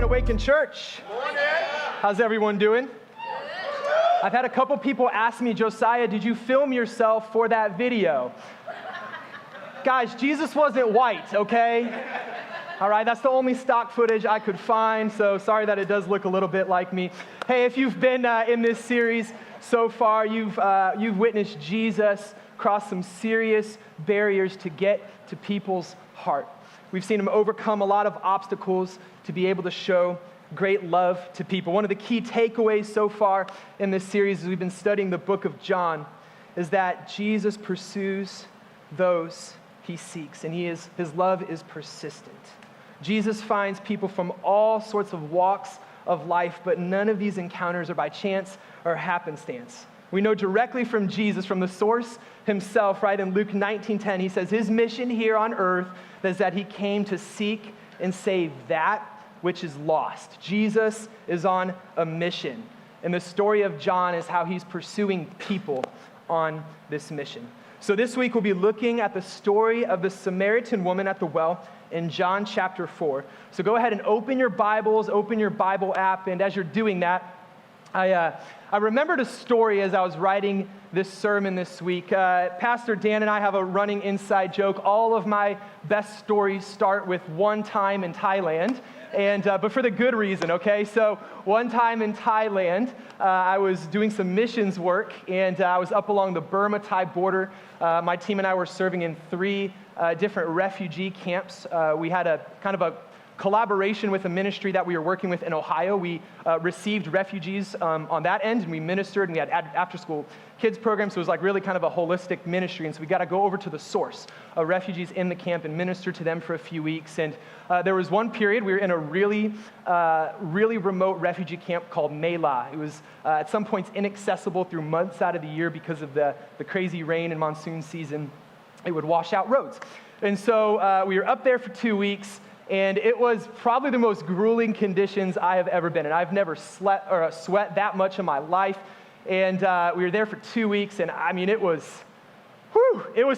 Awaken Church. Morning. How's everyone doing? I've had a couple people ask me, Josiah, did you film yourself for that video? Guys, Jesus wasn't white, okay? All right, that's the only stock footage I could find, so sorry that it does look a little bit like me. Hey, if you've been in this series so far, you've witnessed Jesus cross some serious barriers to get to people's heart. We've seen him overcome a lot of obstacles to be able to show great love to people. One of the key takeaways so far in this series as we've been studying the book of John is that Jesus pursues those he seeks, and his love is persistent. Jesus finds people from all sorts of walks of life, but none of these encounters are by chance or happenstance. We know directly from Jesus, from the source himself, right? In Luke 19:10, he says his mission here on earth is that he came to seek and save that which is lost. Jesus is on a mission. And the story of John is how he's pursuing people on this mission. So this week we'll be looking at the story of the Samaritan woman at the well in John chapter 4. So go ahead and open your Bibles, open your Bible app, and as you're doing that, I remembered a story as I was writing this sermon this week. Pastor Dan and I have a running inside joke. All of my best stories start with one time in Thailand, but for the good reason, okay? So one time in Thailand, I was doing some missions work, and I was up along the Burma-Thai border. My team and I were serving in 3 different refugee camps. We had a kind of a collaboration with a ministry that we were working with in Ohio. We received refugees on that end, and we ministered, and we had after-school kids programs, so it was like really kind of a holistic ministry, and so we got to go over to the source of refugees in the camp and minister to them for a few weeks. And there was one period, we were in a really remote refugee camp called Mela. It was at some points inaccessible through months out of the year because of the crazy rain and monsoon season. It would wash out roads. And so we were up there for 2 weeks, and it was probably the most grueling conditions I have ever been in. I've never sweat that much in my life. And we were there for 2 weeks, and I mean, it was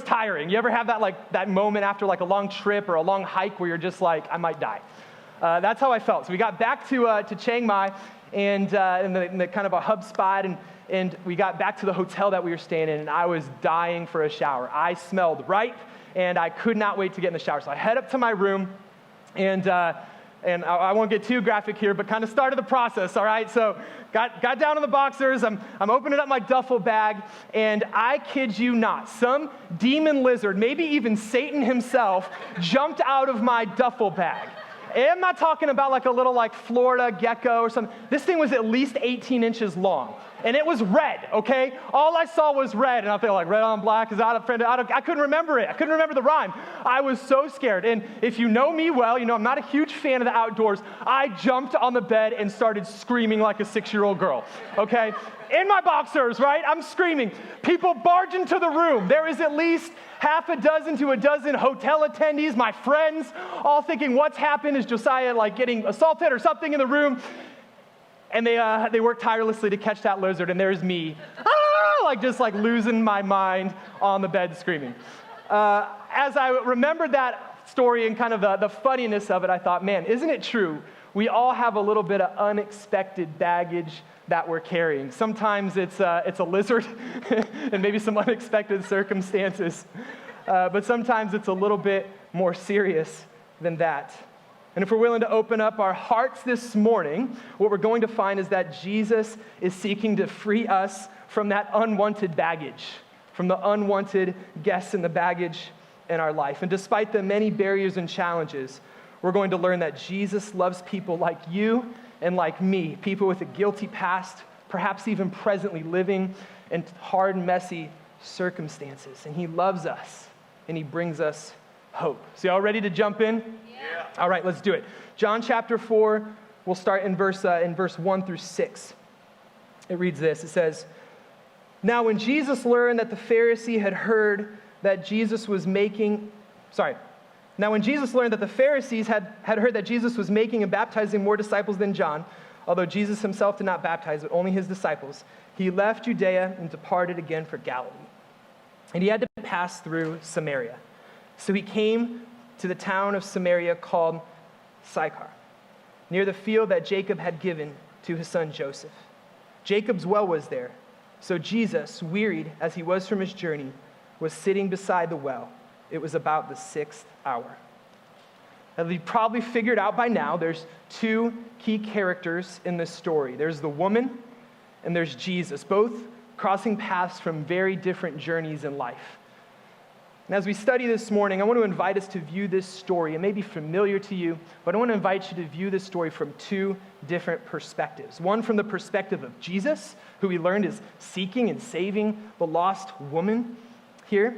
tiring. You ever have that moment after like a long trip or a long hike where you're just like, I might die? That's how I felt. So we got back to Chiang Mai and in the kind of a hub spot, and we got back to the hotel that we were staying in, and I was dying for a shower. I smelled ripe, and I could not wait to get in the shower. So I head up to my room, and I won't get too graphic here, but kind of started the process, all right? So got down in the boxers, I'm opening up my duffel bag, and I kid you not, some demon lizard, maybe even Satan himself, jumped out of my duffel bag. And I'm not talking about like a little like Florida gecko or something. This thing was at least 18 inches long. And it was red, okay? All I saw was red, and I felt like red on black is out of friend. I couldn't remember it. I couldn't remember the rhyme. I was so scared. And if you know me well, you know I'm not a huge fan of the outdoors. I jumped on the bed and started screaming like a 6-year-old girl, okay? In my boxers, right? I'm screaming. People barge into the room. There is at least half a dozen to a dozen hotel attendees, my friends, all thinking, what's happened? Is Josiah like getting assaulted or something in the room? And they worked tirelessly to catch that lizard, and there's me, just losing my mind on the bed screaming. As I remembered that story and kind of the funniness of it, I thought, man, isn't it true? We all have a little bit of unexpected baggage that we're carrying. Sometimes it's a lizard and maybe some unexpected circumstances, but sometimes it's a little bit more serious than that. And if we're willing to open up our hearts this morning, what we're going to find is that Jesus is seeking to free us from that unwanted baggage, from the unwanted guests and the baggage in our life. And despite the many barriers and challenges, we're going to learn that Jesus loves people like you and like me, people with a guilty past, perhaps even presently living in hard, messy circumstances. And he loves us, and he brings us hope. So y'all ready to jump in? Yeah. All right, let's do it. John chapter 4, we'll start in verse 1 through 6. It reads this. It says, Now when Jesus learned that the Pharisees had heard that Jesus was making and baptizing more disciples than John, although Jesus himself did not baptize, but only his disciples, he left Judea and departed again for Galilee. And he had to pass through Samaria. So he came to the town of Samaria called Sychar. near the field that Jacob had given to his son Joseph. Jacob's well was there. So Jesus, wearied as he was from his journey, was sitting beside the well. It was about the 6th hour. As you probably figured out by now, there's two key characters in this story. There's the woman and there's Jesus, both crossing paths from very different journeys in life. And as we study this morning, I want to invite us to view this story. It may be familiar to you, but I want to invite you to view this story from two different perspectives. One from the perspective of Jesus, who we learned is seeking and saving the lost woman here.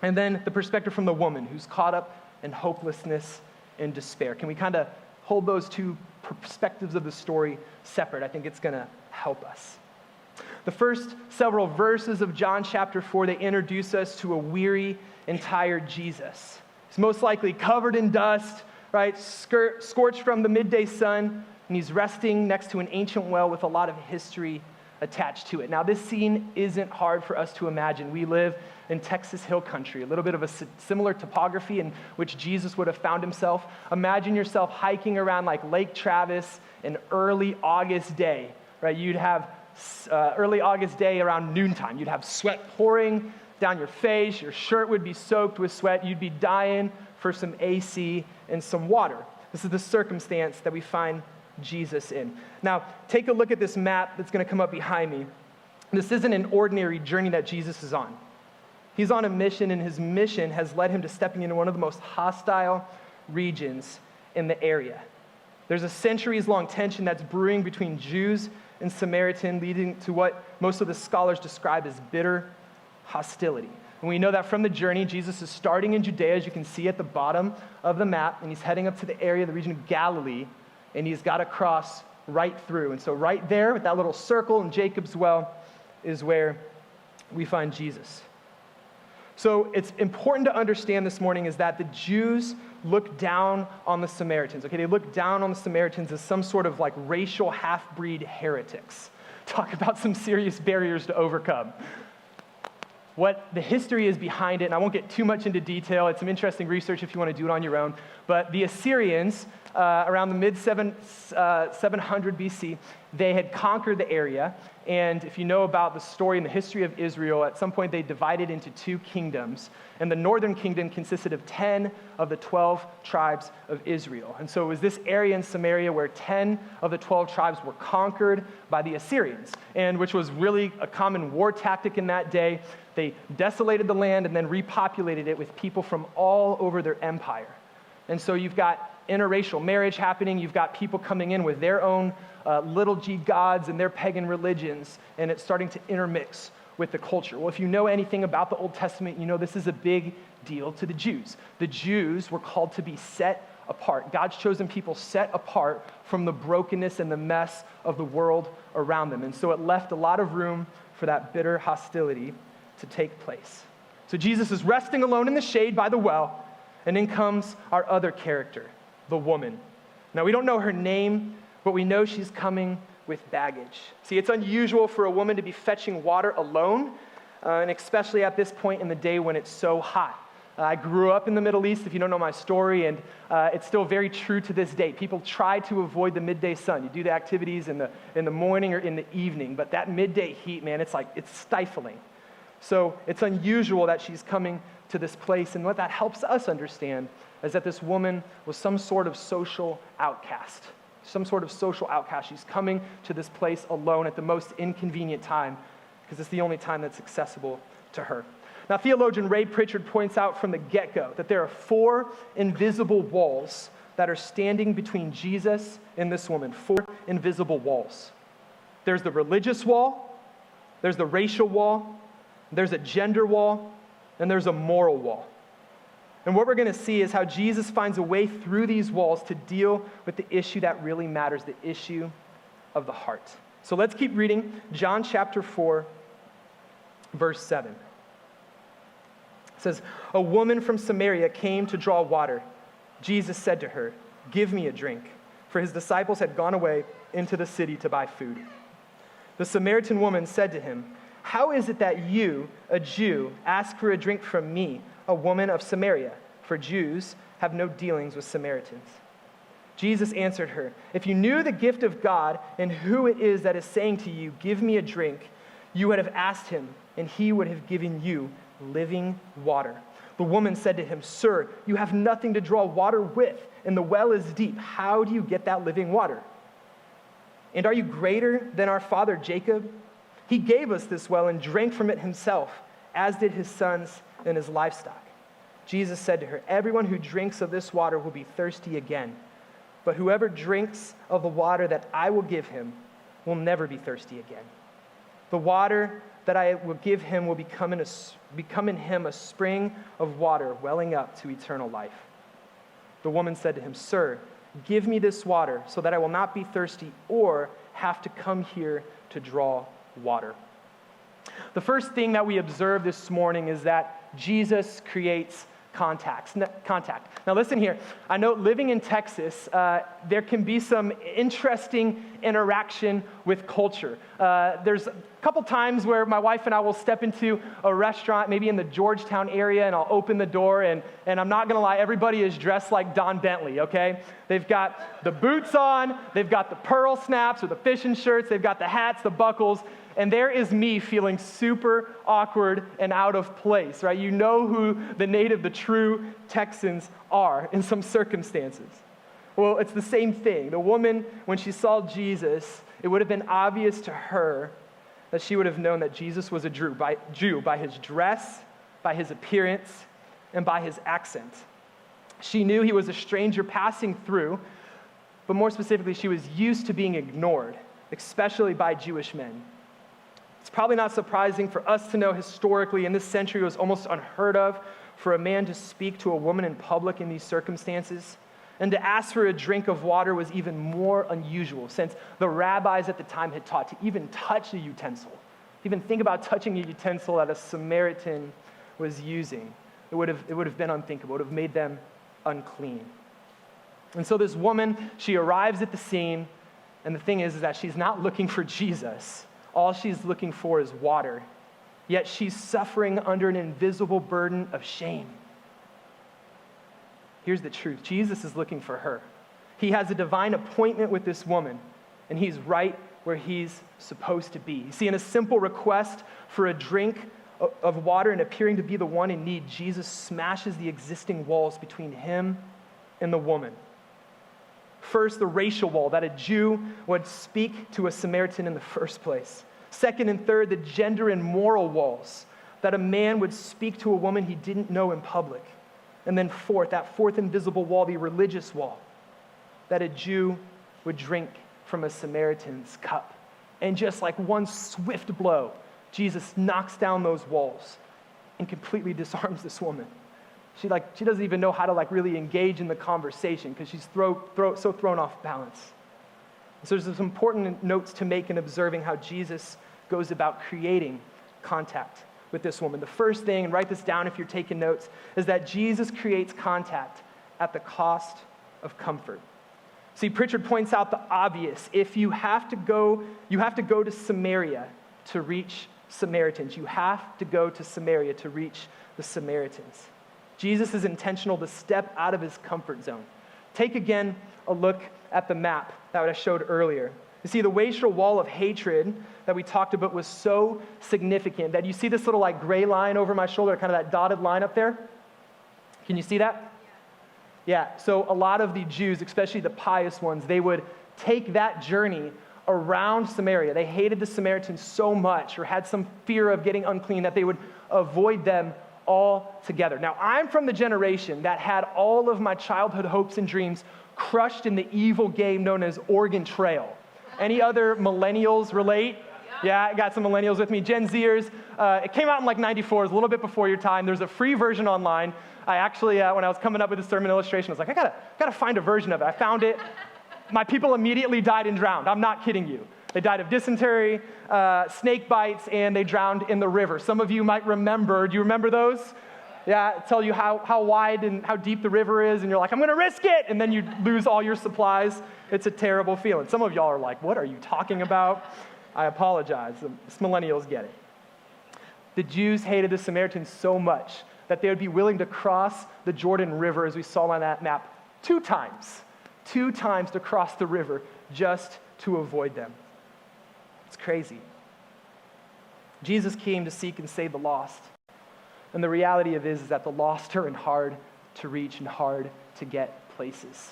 And then the perspective from the woman who's caught up in hopelessness and despair. Can we kind of hold those two perspectives of the story separate? I think it's going to help us. The first several verses of John chapter 4, they introduce us to a weary and tired Jesus. He's most likely covered in dust, right, scorched from the midday sun, and he's resting next to an ancient well with a lot of history attached to it. Now, this scene isn't hard for us to imagine. We live in Texas Hill Country, a little bit of a similar topography in which Jesus would have found himself. Imagine yourself hiking around like Lake Travis an early August day, right? You'd have early August day around noontime. You'd have sweat pouring down your face. Your shirt would be soaked with sweat. You'd be dying for some AC and some water. This is the circumstance that we find Jesus in. Now, take a look at this map that's going to come up behind me. This isn't an ordinary journey that Jesus is on. He's on a mission, and his mission has led him to stepping into one of the most hostile regions in the area. There's a centuries-long tension that's brewing between Jews and Samaritan, leading to what most of the scholars describe as bitter hostility. And we know that from the journey, Jesus is starting in Judea, as you can see at the bottom of the map, and he's heading up to the area, the region of Galilee, and he's got to cross right through. And so right there, with that little circle in Jacob's well, is where we find Jesus. So it's important to understand this morning is that the Jews look down on the Samaritans. Okay, they look down on the Samaritans as some sort of like racial half-breed heretics. Talk about some serious barriers to overcome. What the history is behind it, and I won't get too much into detail. It's some interesting research if you want to do it on your own. But the Assyrians, around the mid-700 BC, they had conquered the area. And if you know about the story and the history of Israel, at some point they divided into two kingdoms. And the northern kingdom consisted of 10 of the 12 tribes of Israel. And so it was this area in Samaria where 10 of the 12 tribes were conquered by the Assyrians, and which was really a common war tactic in that day. They desolated the land and then repopulated it with people from all over their empire. And so you've got interracial marriage happening. You've got people coming in with their own little g gods and their pagan religions, and it's starting to intermix with the culture. Well, if you know anything about the Old Testament, you know this is a big deal to the Jews. The Jews were called to be set apart. God's chosen people set apart from the brokenness and the mess of the world around them. And so it left a lot of room for that bitter hostility to take place. So Jesus is resting alone in the shade by the well, and in comes our other character, the woman. Now, we don't know her name, but we know she's coming with baggage. See, it's unusual for a woman to be fetching water alone, and especially at this point in the day when it's so hot. I grew up in the Middle East, if you don't know my story, and it's still very true to this day. People try to avoid the midday sun. You do the activities in the morning or in the evening, but that midday heat, man, it's stifling. So it's unusual that she's coming to this place, and what that helps us understand is that this woman was some sort of social outcast. She's coming to this place alone at the most inconvenient time because it's the only time that's accessible to her. Now, theologian Ray Pritchard points out from the get-go that there are 4 invisible walls that are standing between Jesus and this woman. 4 invisible walls. There's the religious wall, there's the racial wall, there's a gender wall, and there's a moral wall. And what we're going to see is how Jesus finds a way through these walls to deal with the issue that really matters, the issue of the heart. So let's keep reading John chapter 4, verse 7. It says, "A woman from Samaria came to draw water. Jesus said to her, 'Give me a drink,' for his disciples had gone away into the city to buy food. The Samaritan woman said to him, 'How is it that you, a Jew, ask for a drink from me, a woman of Samaria? For Jews have no dealings with Samaritans.' Jesus answered her, "If you knew the gift of God and who it is that is saying to you, 'Give me a drink,' you would have asked him, and he would have given you living water." The woman said to him, "Sir, you have nothing to draw water with, and the well is deep. How do you get that living water? And are you greater than our father Jacob? He gave us this well and drank from it himself, as did his sons and his livestock." Jesus said to her, "Everyone who drinks of this water will be thirsty again. But whoever drinks of the water that I will give him will never be thirsty again. The water that I will give him will become in him a spring of water welling up to eternal life." The woman said to him, "Sir, give me this water so that I will not be thirsty or have to come here to draw water." The first thing that we observe this morning is that Jesus creates contact. Now listen here. I know living in Texas, there can be some interesting interaction with culture. There's a couple times where my wife and I will step into a restaurant, maybe in the Georgetown area, and I'll open the door, and I'm not going to lie, everybody is dressed like Don Bentley, okay? They've got the boots on, they've got the pearl snaps or the fishing shirts, they've got the hats, the buckles, and there is me feeling super awkward and out of place, right? You know who the true Texans are in some circumstances. Well, it's the same thing. The woman, when she saw Jesus, it would have been obvious to her that she would have known that Jesus was a Jew by his dress, by his appearance, and by his accent. She knew he was a stranger passing through, but more specifically, she was used to being ignored, especially by Jewish men. It's probably not surprising for us to know historically in this century it was almost unheard of for a man to speak to a woman in public in these circumstances. And to ask for a drink of water was even more unusual, since the rabbis at the time had taught to even touch a utensil. Even think about touching a utensil that a Samaritan was using. It would have been unthinkable. It would have made them unclean. And so this woman, she arrives at the scene, and the thing is that she's not looking for Jesus. All she's looking for is water, yet she's suffering under an invisible burden of shame. Here's the truth. Jesus is looking for her. He has a divine appointment with this woman, and he's right where he's supposed to be. You see, in a simple request for a drink of water and appearing to be the one in need, Jesus smashes the existing walls between him and the woman. First, the racial wall, that a Jew would speak to a Samaritan in the first place. Second and third, the gender and moral walls, that a man would speak to a woman he didn't know in public. And then fourth, that fourth invisible wall, the religious wall, that a Jew would drink from a Samaritan's cup. And just like one swift blow, Jesus knocks down those walls and completely disarms this woman. She doesn't even know how to really engage in the conversation because she's so thrown off balance. So there's some important notes to make in observing how Jesus goes about creating contact with this woman. The first thing, and write this down if you're taking notes, is that Jesus creates contact at the cost of comfort. See, Pritchard points out the obvious. If you have to go to Samaria to reach Samaritans. You have to go to Samaria to reach the Samaritans. Jesus is intentional to step out of his comfort zone. Take again a look at the map that I showed earlier. You see, the racial wall of hatred that we talked about was so significant that you see this little gray line over my shoulder, kind of that dotted line up there? Can you see that? Yeah, so a lot of the Jews, especially the pious ones, they would take that journey around Samaria. They hated the Samaritans so much or had some fear of getting unclean that they would avoid them altogether. Now, I'm from the generation that had all of my childhood hopes and dreams crushed in the evil game known as Oregon Trail. Any other millennials relate? Yeah, I got some millennials with me. Gen Zers. It came out in 94, it was a little bit before your time. There's a free version online. I actually, when I was coming up with the sermon illustration, I was like, I gotta find a version of it. I found it. My people immediately died and drowned. I'm not kidding you. They died of dysentery, snake bites, and they drowned in the river. Some of you might remember. Do you remember those? Yeah, tell you how wide and how deep the river is, and you're like, I'm going to risk it, and then you lose all your supplies. It's a terrible feeling. Some of y'all are like, what are you talking about? I apologize. Us millennials get it. The Jews hated the Samaritans so much that they would be willing to cross the Jordan River, as we saw on that map, 2 times 2 times to cross the river just to avoid them. It's crazy. Jesus came to seek and save the lost. And the reality of it is that the lost are in hard to reach and hard to get places.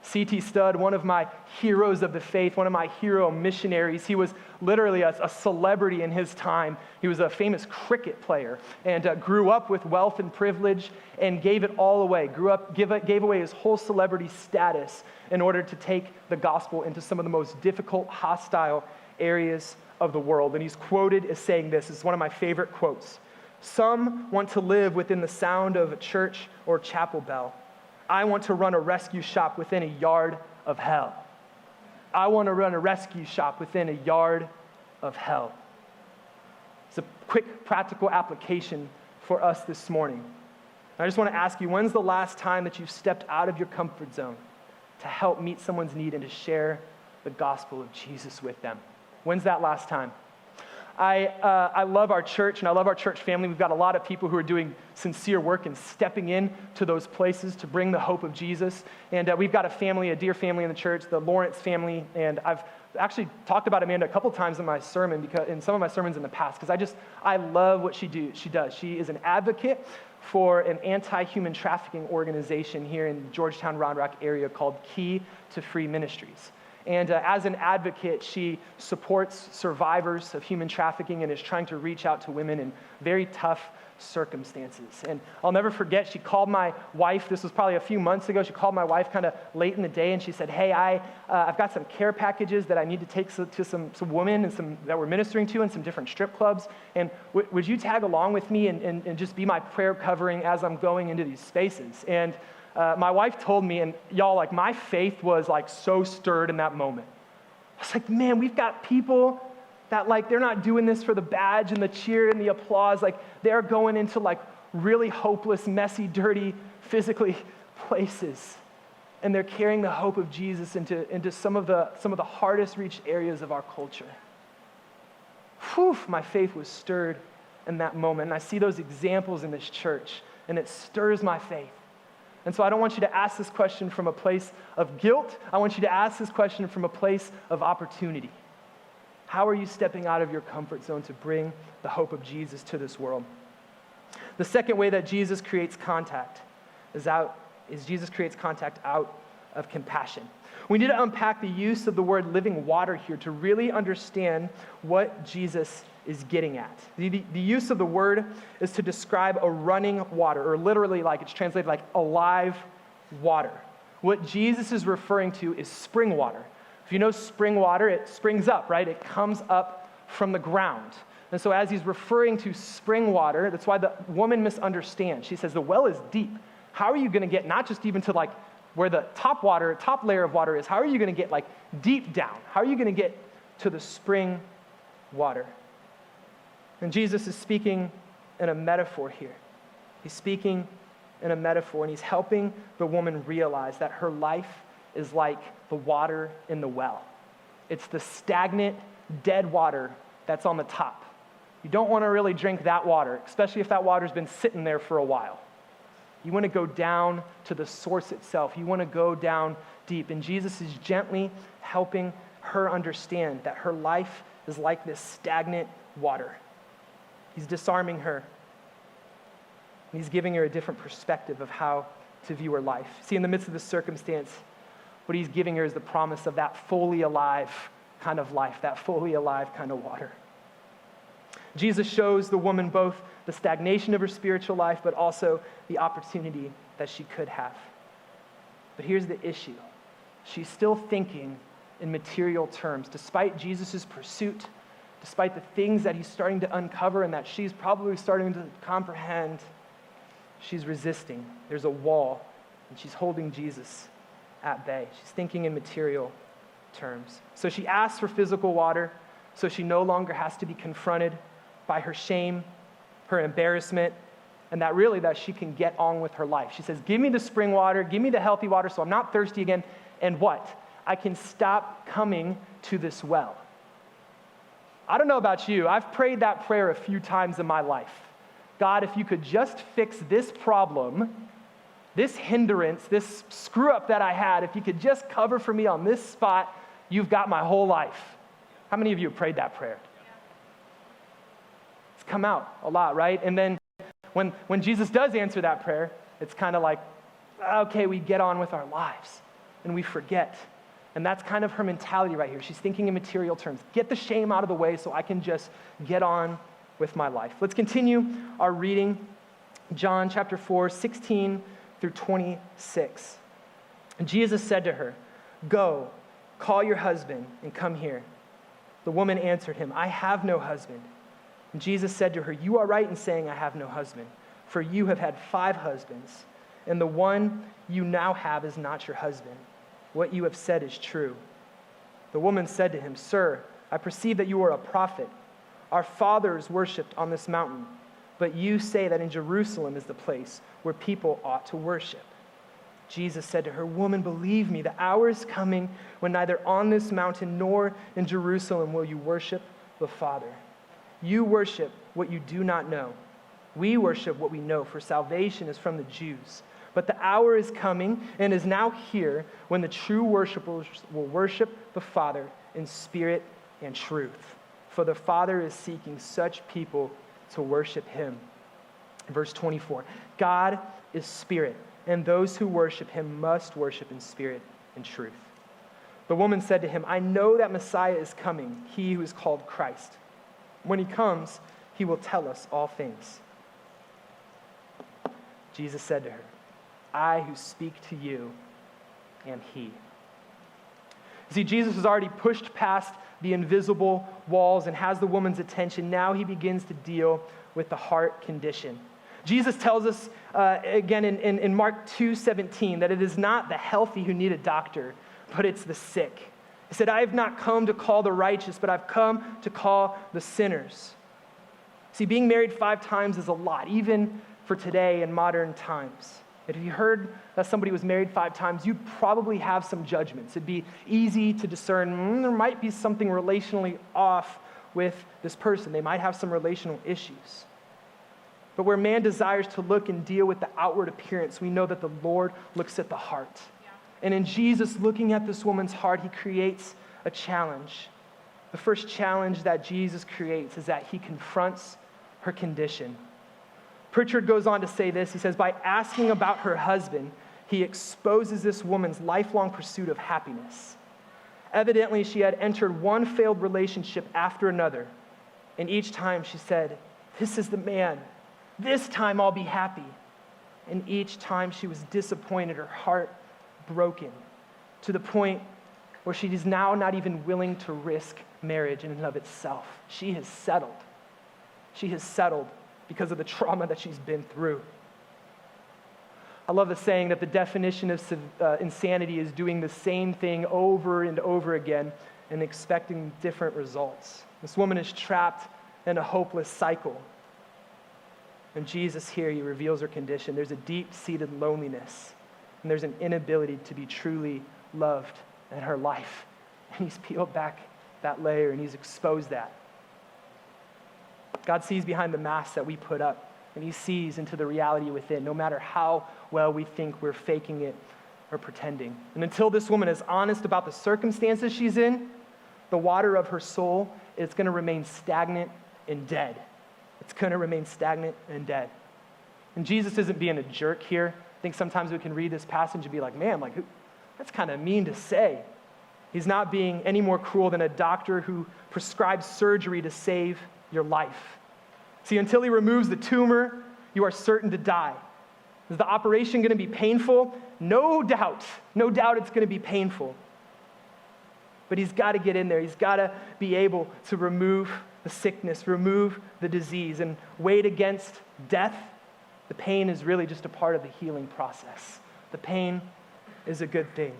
C.T. Studd, one of my heroes of the faith, one of my hero missionaries, he was literally a celebrity in his time. He was a famous cricket player and grew up with wealth and privilege and gave it all away, gave away his whole celebrity status in order to take the gospel into some of the most difficult, hostile areas of the world. And he's quoted as saying this. It's one of my favorite quotes. "Some want to live within the sound of a church or chapel bell. I want to run a rescue shop within a yard of hell." I want to run a rescue shop within a yard of hell. It's a quick practical application for us this morning. I just want to ask you, when's the last time that you've stepped out of your comfort zone to help meet someone's need and to share the gospel of Jesus with them? When's that last time? I love our church, and I love our church family. We've got a lot of people who are doing sincere work and stepping in to those places to bring the hope of Jesus. And we've got a dear family in the church, the Lawrence family, and I've actually talked about Amanda a couple times in my sermon, in some of my sermons in the past, because I love what she does. She is an advocate for an anti-human trafficking organization here in Georgetown, Round Rock area called Key to Free Ministries. And as an advocate, she supports survivors of human trafficking and is trying to reach out to women in very tough circumstances. And I'll never forget, she called my wife, this was probably a few months ago, she called my wife kind of late in the day and she said, "Hey, I've got some care packages that I need to take to some women and some that we're ministering to in some different strip clubs. And would you tag along with me and just be my prayer covering as I'm going into these spaces?" And my wife told me, and y'all, like, my faith was like so stirred in that moment. I was like, man, we've got people that, like, they're not doing this for the badge and the cheer and the applause. Like, they're going into like really hopeless, messy, dirty, physically places. And they're carrying the hope of Jesus into some of the hardest reached areas of our culture. Whew, my faith was stirred in that moment. And I see those examples in this church, and it stirs my faith. And so I don't want you to ask this question from a place of guilt. I want you to ask this question from a place of opportunity. How are you stepping out of your comfort zone to bring the hope of Jesus to this world? The second way that Jesus creates contact is Jesus creates contact out of compassion. We need to unpack the use of the word living water here to really understand what Jesus is getting at. The use of the word is to describe a running water, or literally, like, it's translated like alive water. What Jesus is referring to is spring water. If you know spring water, it springs up, right? It comes up from the ground. And so as he's referring to spring water, that's why the woman misunderstands. She says, the well is deep. How are you going to get not just even to like where the top layer of water is, how are you going to get like deep down? How are you going to get to the spring water? And Jesus is speaking in a metaphor here. He's speaking in a metaphor, and he's helping the woman realize that her life is like the water in the well. It's the stagnant, dead water that's on the top. You don't want to really drink that water, especially if that water's been sitting there for a while. You want to go down to the source itself. You want to go down deep. And Jesus is gently helping her understand that her life is like this stagnant water. He's disarming her. And he's giving her a different perspective of how to view her life. See, in the midst of this circumstance, what he's giving her is the promise of that fully alive kind of life, that fully alive kind of water. Jesus shows the woman both the stagnation of her spiritual life, but also the opportunity that she could have. But here's the issue. She's still thinking in material terms, despite Jesus' pursuit, despite the things that he's starting to uncover and that she's probably starting to comprehend. She's resisting. There's a wall, and she's holding Jesus at bay. She's thinking in material terms. So she asks for physical water, so she no longer has to be confronted by her shame, her embarrassment, and that she can get on with her life. She says, give me the spring water, give me the healthy water so I'm not thirsty again, and what? I can stop coming to this well. I don't know about you, I've prayed that prayer a few times in my life. God, if you could just fix this problem, this hindrance, this screw up that I had, if you could just cover for me on this spot, you've got my whole life. How many of you have prayed that prayer? It's come out a lot, right? And then when Jesus does answer that prayer, it's kind of like, okay, we get on with our lives and we forget. And that's kind of her mentality right here. She's thinking in material terms. Get the shame out of the way so I can just get on with my life. Let's continue our reading. John chapter 4, 16 through 26. And Jesus said to her, "Go, call your husband and come here." The woman answered him, "I have no husband." And Jesus said to her, "You are right in saying I have no husband, for you have had 5 husbands, and the one you now have is not your husband. What you have said is true." The woman said to him, "Sir, I perceive that you are a prophet. Our fathers worshipped on this mountain, but you say that in Jerusalem is the place where people ought to worship." Jesus said to her, "Woman, believe me, the hour is coming when neither on this mountain nor in Jerusalem will you worship the Father. You worship what you do not know. We worship what we know, for salvation is from the Jews. But the hour is coming and is now here when the true worshipers will worship the Father in spirit and truth. For the Father is seeking such people to worship him." Verse 24, God is spirit, and those who worship him must worship in spirit and truth. The woman said to him, "I know that Messiah is coming, he who is called Christ. When he comes, he will tell us all things." Jesus said to her, "I who speak to you am he." See, Jesus has already pushed past the invisible walls and has the woman's attention. Now he begins to deal with the heart condition. Jesus tells us again in Mark 2:17 that it is not the healthy who need a doctor, but it's the sick. He said, "I have not come to call the righteous, but I've come to call the sinners." See, being married 5 times is a lot, even for today in modern times. If you heard that somebody was married 5 times, you'd probably have some judgments. It'd be easy to discern, there might be something relationally off with this person. They might have some relational issues. But where man desires to look and deal with the outward appearance, we know that the Lord looks at the heart. Yeah. And in Jesus looking at this woman's heart, he creates a challenge. The first challenge that Jesus creates is that he confronts her condition. Pritchard goes on to say this. He says, by asking about her husband, he exposes this woman's lifelong pursuit of happiness. Evidently, she had entered one failed relationship after another, and each time she said, "This is the man. This time I'll be happy." And each time she was disappointed, her heart broken, to the point where she is now not even willing to risk marriage in and of itself. She has settled. She has settled because of the trauma that she's been through. I love the saying that the definition of insanity is doing the same thing over and over again and expecting different results. This woman is trapped in a hopeless cycle. And Jesus here, he reveals her condition. There's a deep-seated loneliness, and there's an inability to be truly loved in her life. And he's peeled back that layer, and he's exposed that. God sees behind the mask that we put up, and he sees into the reality within, no matter how well we think we're faking it or pretending. And until this woman is honest about the circumstances she's in, the water of her soul is going to remain stagnant and dead. It's going to remain stagnant and dead. And Jesus isn't being a jerk here. I think sometimes we can read this passage and be like, man, that's kind of mean to say. He's not being any more cruel than a doctor who prescribes surgery to save your life. See, until he removes the tumor, you are certain to die. Is the operation going to be painful? No doubt. No doubt it's going to be painful. But he's got to get in there. He's got to be able to remove the sickness, remove the disease, and weighed against death, the pain is really just a part of the healing process. The pain is a good thing.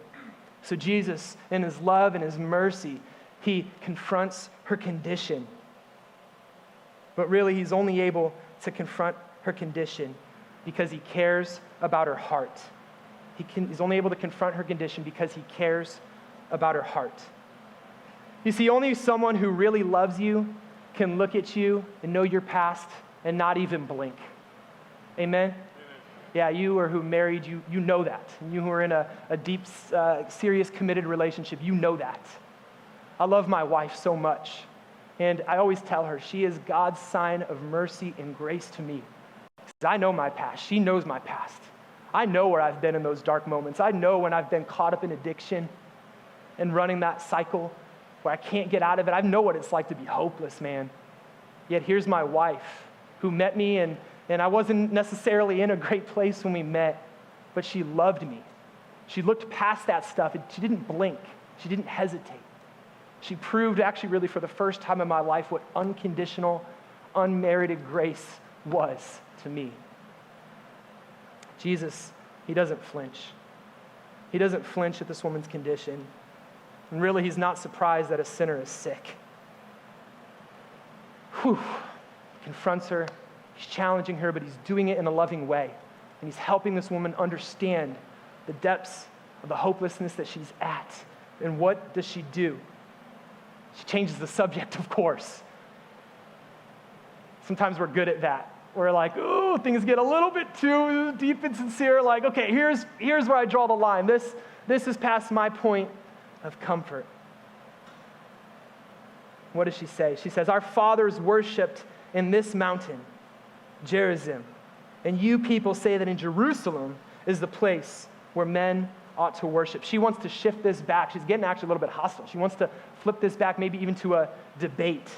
So Jesus, in his love and his mercy, he confronts her condition. But really, he's only able to confront her condition because he cares about her heart. He's only able to confront her condition because he cares about her heart. You see, only someone who really loves you can look at you and know your past and not even blink. Amen? Yeah, you or who married, you know that. And you who are in a deep, serious, committed relationship, you know that. I love my wife so much. And I always tell her she is God's sign of mercy and grace to me. Because I know my past. She knows my past. I know where I've been in those dark moments. I know when I've been caught up in addiction and running that cycle where I can't get out of it. I know what it's like to be hopeless, man. Yet here's my wife who met me, and I wasn't necessarily in a great place when we met, but she loved me. She looked past that stuff, and she didn't blink. She didn't hesitate. She proved actually really for the first time in my life what unconditional, unmerited grace was to me. Jesus, he doesn't flinch. He doesn't flinch at this woman's condition. And really, he's not surprised that a sinner is sick. He confronts her, he's challenging her, but he's doing it in a loving way. And he's helping this woman understand the depths of the hopelessness that she's at. And what does she do? She changes the subject, of course. Sometimes we're good at that. We're like, ooh, things get a little bit too deep and sincere. Like, okay, here's where I draw the line. This is past my point of comfort. What does she say? She says, our fathers worshipped in this mountain, Gerizim, and you people say that in Jerusalem is the place where men ought to worship. She wants to shift this back. She's getting actually a little bit hostile. She wants to flip this back, maybe even to a debate.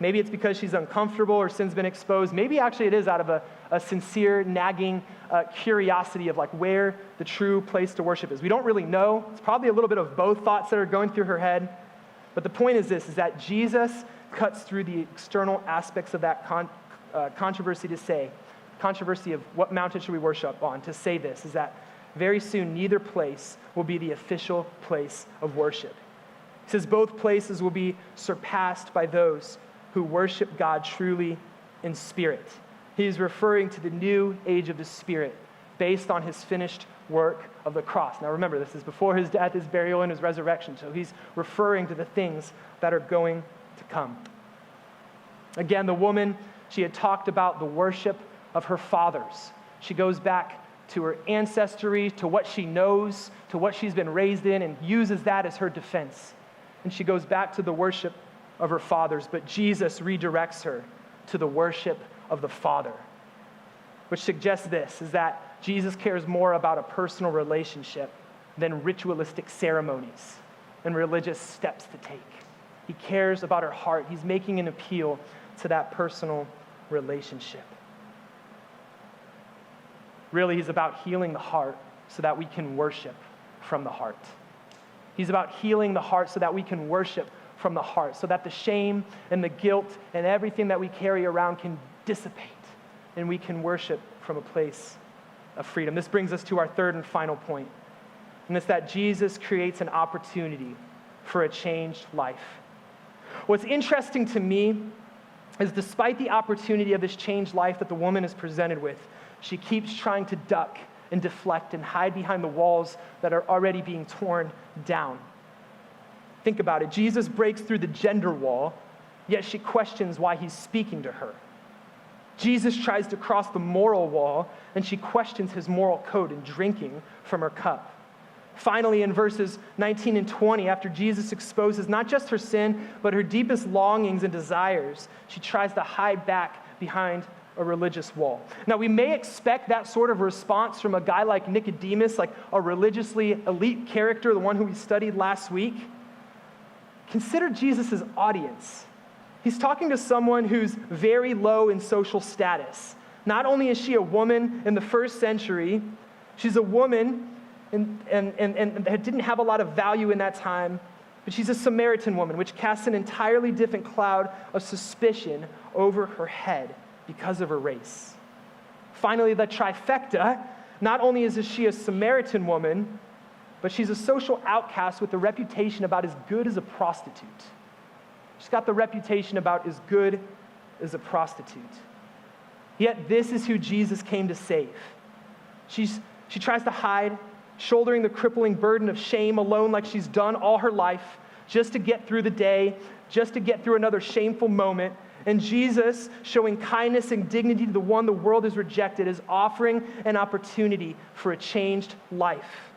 Maybe it's because she's uncomfortable or sin's been exposed. Maybe actually it is out of a sincere, nagging curiosity of like where the true place to worship is. We don't really know. It's probably a little bit of both thoughts that are going through her head. But the point is this, is that Jesus cuts through the external aspects of that controversy of what mountain should we worship on, to say this, is that very soon neither place will be the official place of worship. He says both places will be surpassed by those who worship God truly in spirit. He is referring to the new age of the Spirit based on his finished work of the cross. Now remember, this is before his death, his burial, and his resurrection. So he's referring to the things that are going to come. Again, the woman, she had talked about the worship of her fathers. She goes back to her ancestry, to what she knows, to what she's been raised in, and uses that as her defense. And she goes back to the worship of her fathers, but Jesus redirects her to the worship of the Father, which suggests this, is that Jesus cares more about a personal relationship than ritualistic ceremonies and religious steps to take. He cares about her heart. He's making an appeal to that personal relationship. Really, he's about healing the heart so that we can worship from the heart. He's about healing the heart so that we can worship from the heart, so that the shame and the guilt and everything that we carry around can dissipate and we can worship from a place of freedom. This brings us to our third and final point, and it's that Jesus creates an opportunity for a changed life. What's interesting to me is despite the opportunity of this changed life that the woman is presented with, she keeps trying to duck and deflect and hide behind the walls that are already being torn down. Think about it. Jesus breaks through the gender wall, yet she questions why he's speaking to her. Jesus tries to cross the moral wall, and she questions his moral code in drinking from her cup. Finally, in verses 19 and 20, after Jesus exposes not just her sin, but her deepest longings and desires, she tries to hide back behind a religious wall. Now, we may expect that sort of response from a guy like Nicodemus, like a religiously elite character, the one who we studied last week. Consider Jesus' audience. He's talking to someone who's very low in social status. Not only is she a woman in the first century, she's a woman and didn't have a lot of value in that time, but she's a Samaritan woman, which casts an entirely different cloud of suspicion over her head because of her race. Finally, the trifecta, not only is she a Samaritan woman, but she's a social outcast with a reputation about as good as a prostitute. She's got the reputation about as good as a prostitute. Yet this is who Jesus came to save. She tries to hide, shouldering the crippling burden of shame alone like she's done all her life, just to get through the day, just to get through another shameful moment. And Jesus, showing kindness and dignity to the one the world has rejected, is offering an opportunity for a changed life.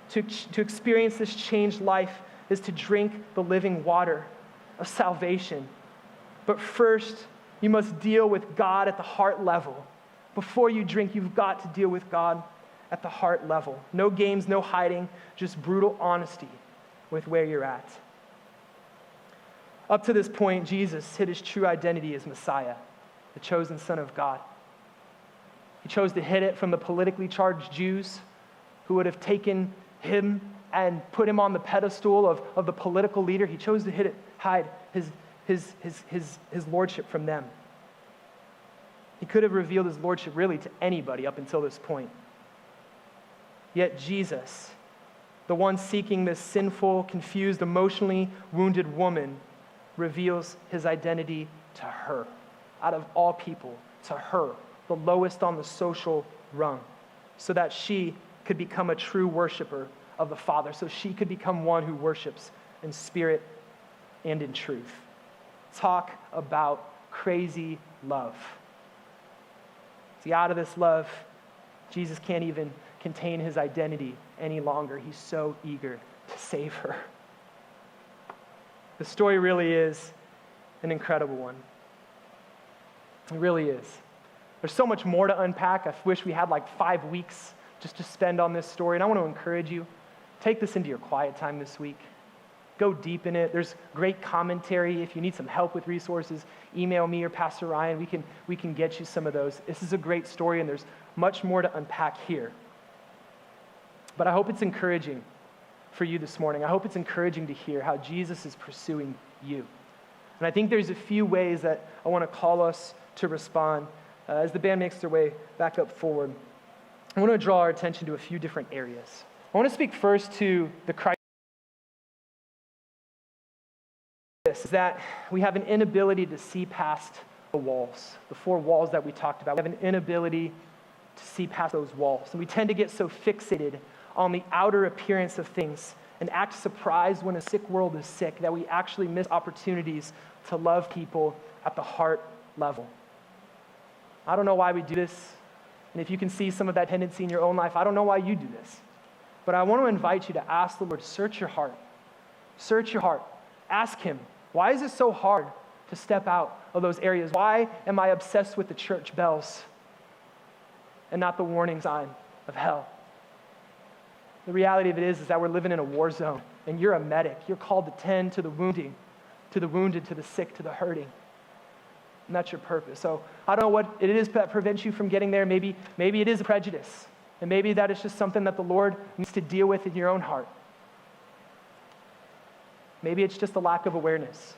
To experience this changed life is to drink the living water of salvation. But first, you must deal with God at the heart level. Before you drink, you've got to deal with God at the heart level. No games, no hiding, just brutal honesty with where you're at. Up to this point, Jesus hid his true identity as Messiah, the chosen Son of God. He chose to hide it from the politically charged Jews who would have taken him and put him on the pedestal of the political leader. He chose to hide his lordship from them. He could have revealed his lordship really to anybody up until this point. Yet Jesus, the one seeking this sinful, confused, emotionally wounded woman, reveals his identity to her. Out of all people, to her, the lowest on the social rung, so that she could become a true worshiper of the Father, so she could become one who worships in spirit and in truth. Talk about crazy love. See, out of this love, Jesus can't even contain his identity any longer. He's so eager to save her. The story really is an incredible one. It really is. There's so much more to unpack. I wish we had like 5 weeks just to spend on this story. And I want to encourage you, take this into your quiet time this week. Go deep in it. There's great commentary. If you need some help with resources, email me or Pastor Ryan. We can get you some of those. This is a great story, and there's much more to unpack here. But I hope it's encouraging for you this morning. I hope it's encouraging to hear how Jesus is pursuing you. And I think there's a few ways that I want to call us to respond. As the band makes their way back up forward, I want to draw our attention to a few different areas. I want to speak first to the Christ. Is that we have an inability to see past the walls, the 4 walls that we talked about. We have an inability to see past those walls. And we tend to get so fixated on the outer appearance of things and act surprised when a sick world is sick that we actually miss opportunities to love people at the heart level. I don't know why we do this. And if you can see some of that tendency in your own life, I don't know why you do this. But I want to invite you to ask the Lord, search your heart. Search your heart. Ask him, why is it so hard to step out of those areas? Why am I obsessed with the church bells and not the warning sign of hell? The reality of it is that we're living in a war zone, and you're a medic. You're called to tend to the wounded, to the sick, to the hurting. And that's your purpose. So I don't know what it is that prevents you from getting there. Maybe it is a prejudice, and maybe that is just something that the Lord needs to deal with in your own heart. Maybe it's just a lack of awareness.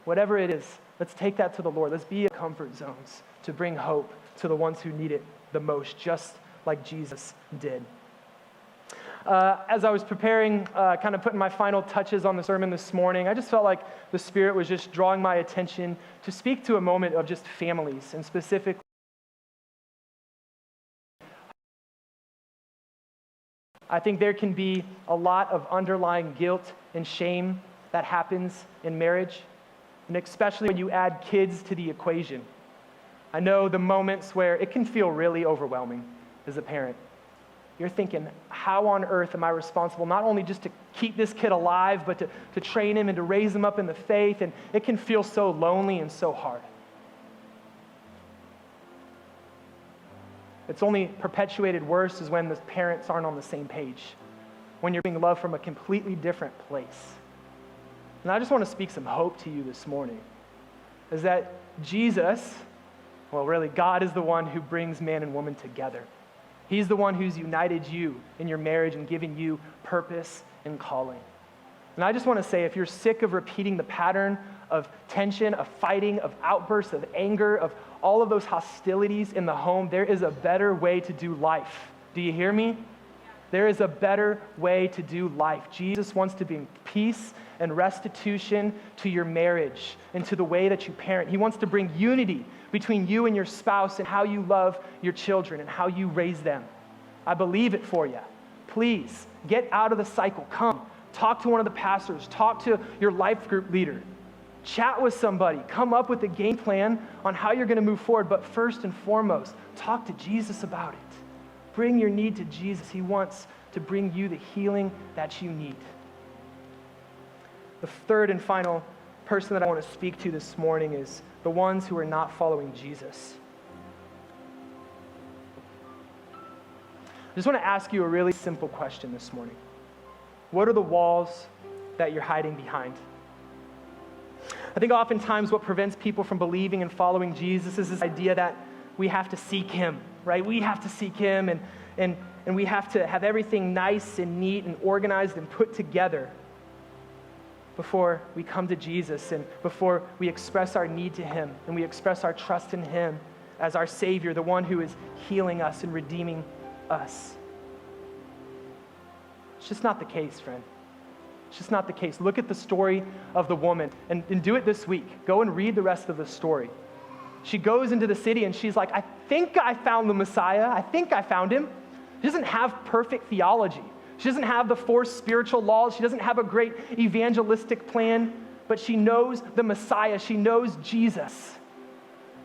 Whatever it is, let's take that to the Lord. Let's be in comfort zones to bring hope to the ones who need it the most, just like Jesus did. As I was preparing, kind of putting my final touches on the sermon this morning, I just felt like the Spirit was just drawing my attention to speak to a moment of just families, and specifically I think there can be a lot of underlying guilt and shame that happens in marriage, and especially when you add kids to the equation. I know the moments where it can feel really overwhelming as a parent. You're thinking, how on earth am I responsible not only just to keep this kid alive, but to train him and to raise him up in the faith? And it can feel so lonely and so hard. It's only perpetuated worse is when the parents aren't on the same page, when you're being loved from a completely different place. And I just want to speak some hope to you this morning, is that Jesus, well, really, God is the one who brings man and woman together. He's the one who's united you in your marriage and given you purpose and calling. And I just want to say, if you're sick of repeating the pattern of tension, of fighting, of outbursts, of anger, of all of those hostilities in the home, there is a better way to do life. Do you hear me? There is a better way to do life. Jesus wants to bring peace and restitution to your marriage and to the way that you parent. He wants to bring unity between you and your spouse and how you love your children and how you raise them. I believe it for you. Please, get out of the cycle. Come, talk to one of the pastors. Talk to your life group leader. Chat with somebody. Come up with a game plan on how you're going to move forward. But first and foremost, talk to Jesus about it. Bring your need to Jesus. He wants to bring you the healing that you need. The third and final person that I want to speak to this morning is the ones who are not following Jesus. I just want to ask you a really simple question this morning. What are the walls that you're hiding behind? I think oftentimes what prevents people from believing and following Jesus is this idea that we have to seek him, right? We have to seek him and we have to have everything nice and neat and organized and put together before we come to Jesus and before we express our need to him and we express our trust in him as our Savior, the one who is healing us and redeeming us. It's just not the case, friend. It's just not the case. Look at the story of the woman and do it this week. Go and read the rest of the story. She goes into the city and she's like, I think I found the Messiah. I think I found him. She doesn't have perfect theology. She doesn't have the 4 spiritual laws. She doesn't have a great evangelistic plan, but she knows the Messiah. She knows Jesus.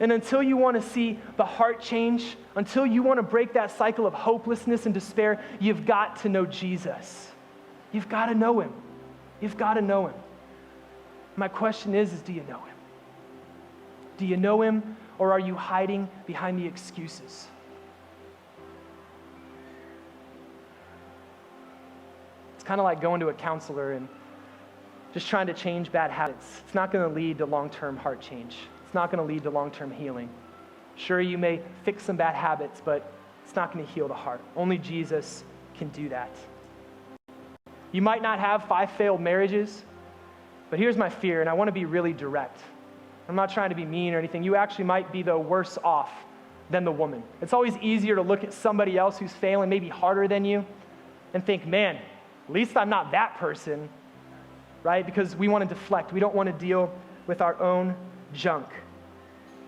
And until you want to see the heart change, until you want to break that cycle of hopelessness and despair, you've got to know Jesus. You've got to know him. You've got to know him. My question is do you know him? Do you know him, or are you hiding behind the excuses? It's kind of like going to a counselor and just trying to change bad habits. It's not going to lead to long-term heart change. It's not going to lead to long-term healing. Sure, you may fix some bad habits, but it's not going to heal the heart. Only Jesus can do that. You might not have 5 failed marriages, but here's my fear, and I want to be really direct. I'm not trying to be mean or anything. You actually might be the worse off than the woman. It's always easier to look at somebody else who's failing, maybe harder than you, and think, man, at least I'm not that person, right? Because we want to deflect. We don't want to deal with our own junk.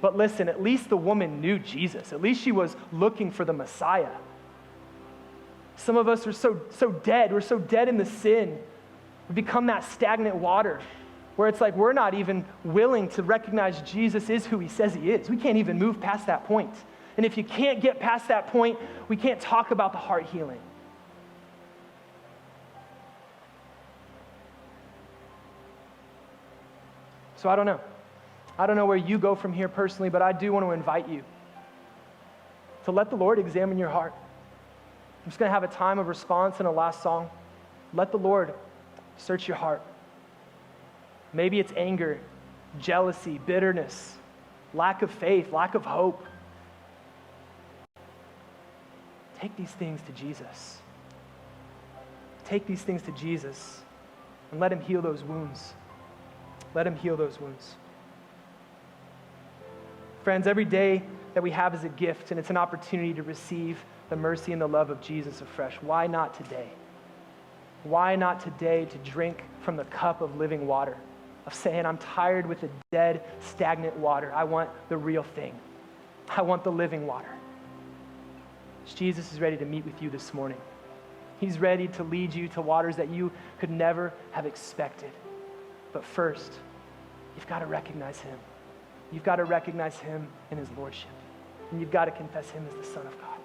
But listen, at least the woman knew Jesus. At least she was looking for the Messiah. Some of us are so dead. We're so dead in the sin. We become that stagnant water where it's like we're not even willing to recognize Jesus is who he says he is. We can't even move past that point. And if you can't get past that point, we can't talk about the heart healing. So I don't know. I don't know where you go from here personally, but I do want to invite you to let the Lord examine your heart. I'm just going to have a time of response in a last song. Let the Lord search your heart. Maybe it's anger, jealousy, bitterness, lack of faith, lack of hope. Take these things to Jesus. Take these things to Jesus and let him heal those wounds. Let him heal those wounds. Friends, every day that we have is a gift, and it's an opportunity to receive the mercy and the love of Jesus afresh. Why not today? Why not today to drink from the cup of living water, of saying, I'm tired with the dead, stagnant water. I want the real thing. I want the living water. Jesus is ready to meet with you this morning. He's ready to lead you to waters that you could never have expected. But first, you've got to recognize him. You've got to recognize him in his lordship. And you've got to confess him as the Son of God.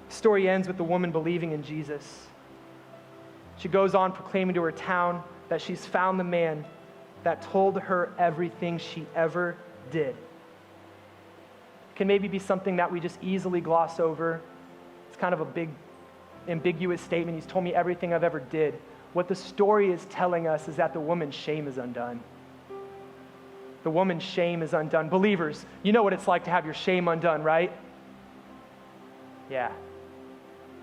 The story ends with the woman believing in Jesus. She goes on proclaiming to her town that she's found the man that told her everything she ever did. It can maybe be something that we just easily gloss over. It's kind of a big, ambiguous statement. He's told me everything I've ever did. What the story is telling us is that the woman's shame is undone. The woman's shame is undone. Believers, you know what it's like to have your shame undone, right? Yeah.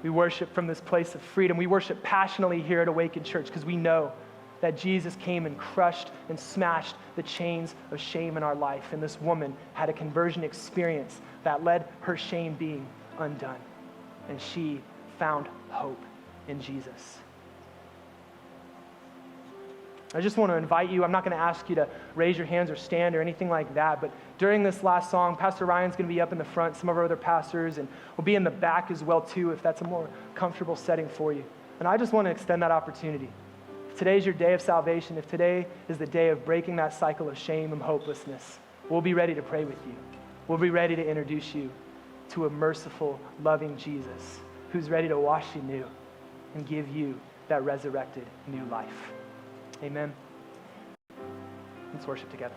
We worship from this place of freedom. We worship passionately here at Awaken Church because we know that Jesus came and crushed and smashed the chains of shame in our life. And this woman had a conversion experience that led her shame being undone. And she found hope in Jesus. I just want to invite you. I'm not going to ask you to raise your hands or stand or anything like that, but during this last song, Pastor Ryan's going to be up in the front, some of our other pastors, and we'll be in the back as well too if that's a more comfortable setting for you. And I just want to extend that opportunity today's your day of salvation, if today is the day of breaking that cycle of shame and hopelessness, we'll be ready to pray with you. We'll be ready to introduce you to a merciful, loving Jesus who's ready to wash you new and give you that resurrected new life. Amen. Let's worship together.